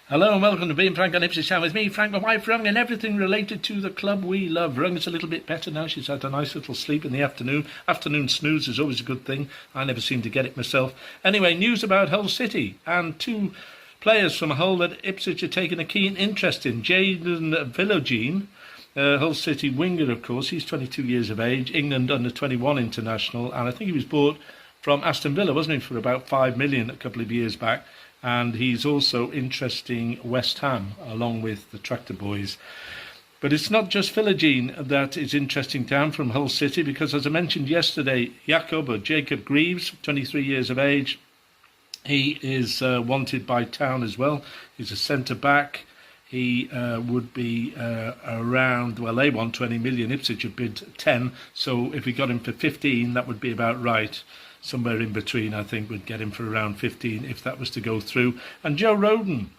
Hello and welcome to Being Frank on Ipswich Town with me, Frank, my wife, Rung, and everything related to the club we love. Rung is a little bit better now. She's had a nice little sleep in the afternoon. Afternoon snooze is always a good thing. I never seem to get it myself. Anyway, news about Hull City and two players from Hull that Ipswich are taking a keen interest in. Jayden Philogene, Hull City winger, of course. He's 22 years of age, England under-21 international, and I think he was bought from Aston Villa, wasn't he, for about $5 million a couple of years back. And he's also interesting West Ham, along with the Tractor Boys. But it's not just Philogene that is interesting down from Hull City, because as I mentioned yesterday, Jacob Greaves, 23 years of age, he is wanted by Town as well. He's a centre-back. He would be around, well, they want 20 million, Ipswich have bid 10, so if we got him for 15, that would be about right. Somewhere in between, I think, would get him for around 15 if that was to go through. And Joe Rodon,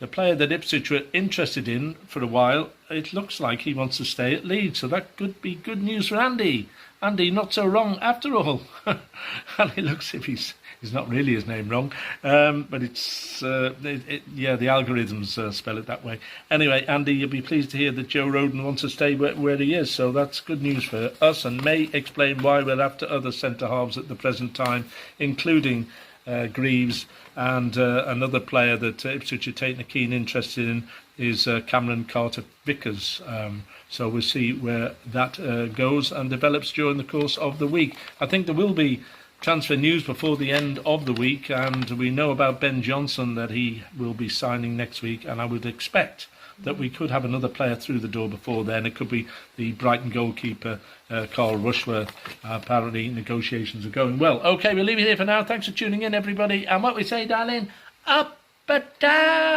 the player that Ipswich were interested in for a while, it looks like he wants to stay at Leeds. So that could be good news for Andy. Andy, not so wrong after all. And it looks if he's not really his name wrong. But it's, yeah, the algorithms spell it that way. Anyway, Andy, you'll be pleased to hear that Joe Rodon wants to stay where he is. So that's good news for us and may explain why we're after other centre-halves at the present time, including Greaves, and another player that Ipswich are taking a keen interest in is Cameron Carter-Vickers. So we'll see where that goes and develops during the course of the week. I think there will be transfer news before the end of the week, and we know about Ben Johnson that he will be signing next week, and I would expect that we could have another player through the door before then. It could be the Brighton goalkeeper, Carl Rushworth. Apparently negotiations are going well. Okay, we'll leave it here for now. Thanks for tuning in, everybody. And what we say, darling, up and down.